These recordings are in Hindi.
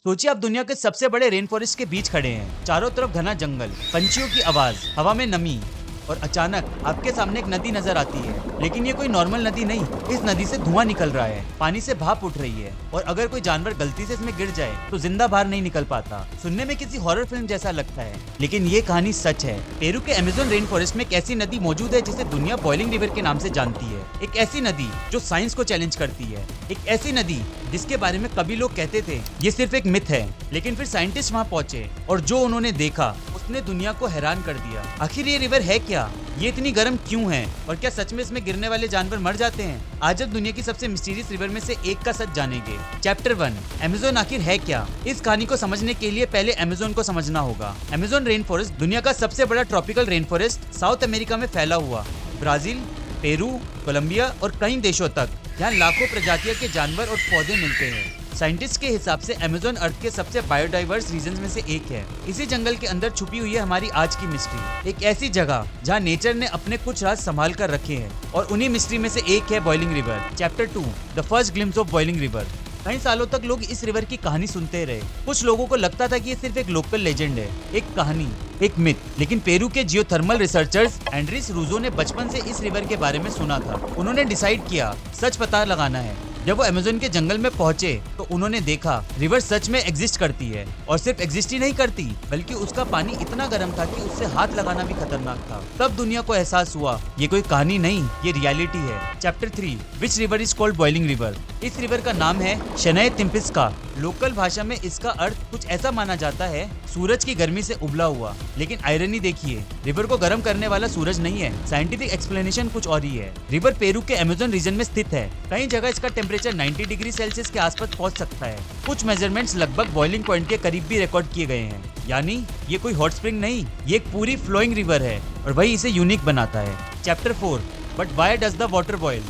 सोचिए आप दुनिया के सबसे बड़े रेन फॉरेस्ट के बीच खड़े हैं। चारों तरफ घना जंगल, पंछियों की आवाज, हवा में नमी और अचानक आपके सामने एक नदी नजर आती है। लेकिन ये कोई नॉर्मल नदी नहीं, इस नदी से धुआं निकल रहा है, पानी से भाप उठ रही है और अगर कोई जानवर गलती से इसमें गिर जाए तो जिंदा बाहर नहीं निकल पाता। सुनने में किसी हॉरर फिल्म जैसा लगता है, लेकिन ये कहानी सच है। पेरू के अमेज़न रेन फॉरेस्ट में एक ऐसी नदी मौजूद है जिसे दुनिया बॉइलिंग रिवर के नाम से जानती है। एक ऐसी नदी जो साइंस को चैलेंज करती है, एक ऐसी नदी जिसके बारे में कभी लोग कहते थे ये सिर्फ एक मिथ है, लेकिन फिर साइंटिस्ट वहाँ पहुंचे और जो उन्होंने देखा उसने दुनिया को हैरान कर दिया। आखिर ये रिवर है क्या, ये इतनी गर्म क्यों है और क्या सच में इसमें गिरने वाले जानवर मर जाते हैं? आज हम दुनिया की सबसे मिस्टीरियस रिवर में से एक का सच जानेंगे। चैप्टर 1, अमेज़न आखिर है क्या। इस कहानी को समझने के लिए पहले अमेज़न को समझना होगा। अमेज़न रेन फॉरेस्ट दुनिया का सबसे बड़ा tropical rain forest south America में फैला हुआ। ब्राजील, पेरू, कोलंबिया और कई देशों तक यहाँ लाखों प्रजातियों के जानवर और पौधे मिलते हैं। साइंटिस्ट के हिसाब से अमेज़न अर्थ के सबसे बायोडाइवर्स रीजन में से एक है। इसी जंगल के अंदर छुपी हुई है हमारी आज की मिस्ट्री, एक ऐसी जगह जहाँ नेचर ने अपने कुछ राज संभाल कर रखे हैं और उन्हीं मिस्ट्री में से एक है boiling river. Chapter 2, the first glimpse of boiling river. कई सालों तक लोग इस रिवर की कहानी सुनते रहे। कुछ लोगों को लगता था कि ये सिर्फ एक लोकल लेजेंड है, एक कहानी, एक मिथ। लेकिन पेरू के जियोथर्मल रिसर्चर्स एंड्रिस रूजो ने बचपन से इस रिवर के बारे में सुना था। उन्होंने डिसाइड किया सच पता लगाना है। जब वो अमेज़न के जंगल में पहुंचे तो उन्होंने देखा रिवर सच में एग्जिस्ट करती है और सिर्फ एग्जिस्ट ही नहीं करती बल्कि उसका पानी इतना गर्म था कि उससे हाथ लगाना भी खतरनाक था। तब दुनिया को एहसास हुआ ये कोई कहानी नहीं, ये रियलिटी है। Chapter 3, which river is called boiling river. इस रिवर का नाम है शनय तिम्पिस्का। लोकल भाषा में इसका अर्थ कुछ ऐसा माना जाता है, सूरज की गर्मी से उबला हुआ। लेकिन आयरनी देखिए, रिवर को गर्म करने वाला सूरज नहीं है। साइंटिफिक एक्सप्लेनेशन कुछ और ही है। रिवर पेरू के अमेज़न रीजन में स्थित है। कई जगह इसका टेम्परेचर 90 डिग्री सेल्सियस के आसपास पहुंच सकता है। कुछ मेजरमेंट्स लगभग बॉइलिंग पॉइंट के करीब भी रिकॉर्ड किए गए हैं। यानी ये कोई हॉट स्प्रिंग नहीं, ये एक पूरी फ्लोइंग रिवर है और वही इसे यूनिक बनाता है। Chapter 4, but why does the water boil.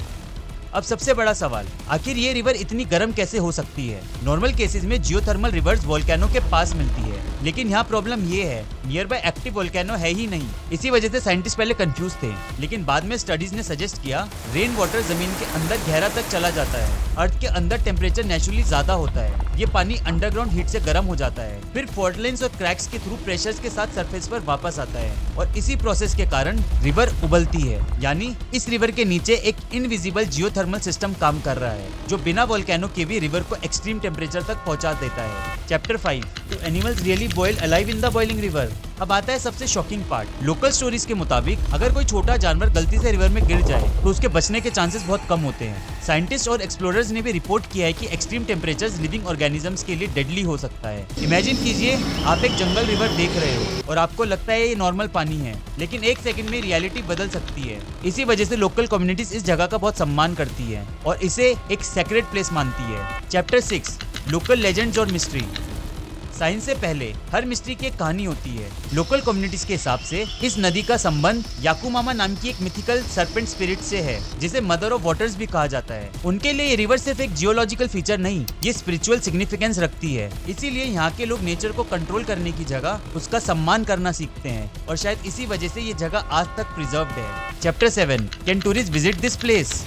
अब सबसे बड़ा सवाल, आखिर ये रिवर इतनी गर्म कैसे हो सकती है? नॉर्मल केसेस में जियोथर्मल रिवर्स वोल्केनो के पास मिलती है, लेकिन यहाँ प्रॉब्लम ये है नियर बाय एक्टिव वोल्केनो है ही नहीं। इसी वजह से साइंटिस्ट पहले कंफ्यूज थे, लेकिन बाद में स्टडीज ने सजेस्ट किया रेन वाटर जमीन के अंदर गहरा तक चला जाता है। अर्थ के अंदर टेम्परेचर नेचुरली ज्यादा होता है, ये पानी अंडरग्राउंड हीट से गर्म हो जाता है, फिर फॉल्ट लाइन्स और क्रैक्स के थ्रू प्रेशर्स के साथ सरफेस पर वापस आता है और इसी प्रोसेस के कारण रिवर उबलती है। यानी इस रिवर के नीचे एक इनविजिबल जियोथर्मल सिस्टम काम कर रहा है जो बिना वोल्केनो के भी रिवर को एक्सट्रीम टेम्परेचर तक पहुंचा देता है। Chapter 5, do animals really boil alive in the boiling river. अब आता है सबसे शॉकिंग पार्ट। लोकल स्टोरीज के मुताबिक अगर कोई छोटा जानवर गलती से रिवर में गिर जाए तो उसके बचने के चांसेस बहुत कम होते हैं। साइंटिस्ट और एक्सप्लोरर्स ने भी रिपोर्ट किया है कि एक्सट्रीम टेम्परेचर्स लिविंग ऑर्गेनिजम्स के लिए डेडली हो सकता है। इमेजिन कीजिए आप एक जंगल रिवर देख रहे हो और आपको लगता है ये नॉर्मल पानी है, लेकिन एक सेकंड में रियलिटी बदल सकती है। इसी वजह से लोकल कम्युनिटीज इस जगह का बहुत सम्मान करती है और इसे एक सेक्रेट प्लेस मानती है। चैप्टर 6, लोकल लेजेंड्स और मिस्ट्री। साइंस से पहले हर मिस्ट्री की एक कहानी होती है। लोकल कम्युनिटीज के हिसाब से इस नदी का संबंध याकुमामा नाम की एक मिथिकल सर्पेंट स्पिरिट से है, जिसे मदर ऑफ वाटर्स भी कहा जाता है। उनके लिए ये रिवर सिर्फ एक जियोलॉजिकल फीचर नहीं, ये स्पिरिचुअल सिग्निफिकेंस रखती है। इसीलिए यहाँ के लोग नेचर को कंट्रोल करने की जगह उसका सम्मान करना सीखते हैं और शायद इसी वजह से ये जगह आज तक प्रिजर्व्ड है। Chapter 7, can tourist visit this place.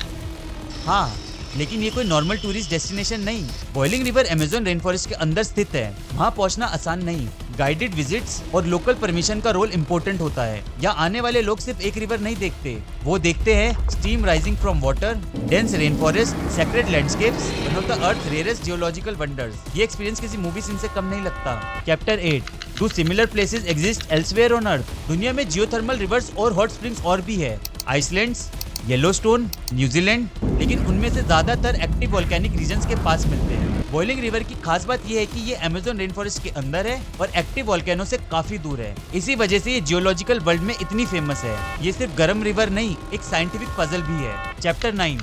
हाँ, लेकिन ये कोई नॉर्मल टूरिस्ट डेस्टिनेशन नहीं। Boiling river Amazon rain forest के अंदर स्थित है, वहाँ पहुँचना आसान नहीं। गाइडेड विजिट्स और लोकल परमिशन का रोल इम्पोर्टेंट होता है। यहाँ आने वाले लोग सिर्फ एक रिवर नहीं देखते, वो देखते हैं steam rising from water, dense rain forest, sacred landscapes, one of the earth rarest geological wonders. ये एक्सपीरियंस किसी मूवी सीन से कम नहीं लगता। Chapter 8, do similar places exist elsewhere on earth. दुनिया में जियोथर्मल रिवर्स और हॉट स्प्रिंग्स और भी है, आइसलैंड्स, येलोस्टोन, न्यूजीलैंड, लेकिन उनमें से ज्यादातर एक्टिव वोल्केनिक रीजन्स के पास मिलते हैं। बॉइलिंग रिवर की खास बात यह है कि ये अमेज़न रेन फॉरेस्ट के अंदर है और एक्टिव वोल्केनो से काफी दूर है। इसी वजह से ये जियोलॉजिकल वर्ल्ड में इतनी फेमस है। ये सिर्फ गर्म रिवर नहीं, एक साइंटिफिक पजल भी है। Chapter 9,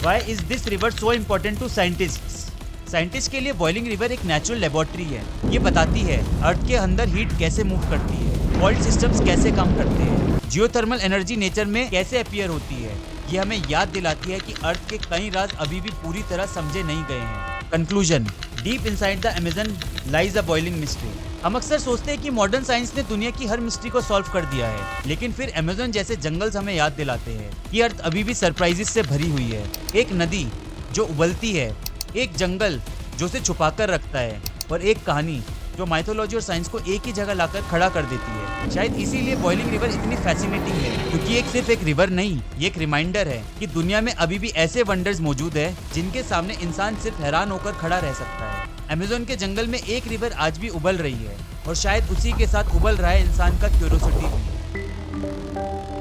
why is this river so important to scientists. Scientist के लिए बॉइलिंग रिवर एक नेचुरल लेबोरेटरी है। ये बताती है अर्थ के अंदर हीट कैसे मूव करती है, फॉल्ट सिस्टम्स कैसे काम करते हैं, जियोथर्मल एनर्जी नेचर में कैसे अपीयर होती है। ये हमें याद दिलाती है कि अर्थ के कई राज अभी भी पूरी तरह समझे नहीं गए हैं। Conclusion, deep inside the Amazon lies a boiling mystery. हम अक्सर सोचते हैं कि मॉडर्न साइंस ने दुनिया की हर मिस्ट्री को सॉल्व कर दिया है, लेकिन फिर अमेज़न जैसे जंगल्स हमें याद दिलाते हैं कि अर्थ अभी भी सरप्राइजेस से भरी हुई है। एक नदी जो उबलती है, एक जंगल जो उसे छुपाकर रखता है, और एक कहानी जो माइथोलॉजी और साइंस को एक ही जगह लाकर खड़ा कर देती है। शायद इसीलिए बॉइलिंग रिवर इतनी फैसिनेटिंग है, क्योंकि ये सिर्फ एक रिवर नहीं, ये एक रिमाइंडर है कि दुनिया में अभी भी ऐसे वंडर्स मौजूद है जिनके सामने इंसान सिर्फ हैरान होकर खड़ा रह सकता है। अमेज़न के जंगल में एक रिवर आज भी उबल रही है और शायद उसी के साथ उबल रहा है इंसान का क्यूरियोसिटी भी।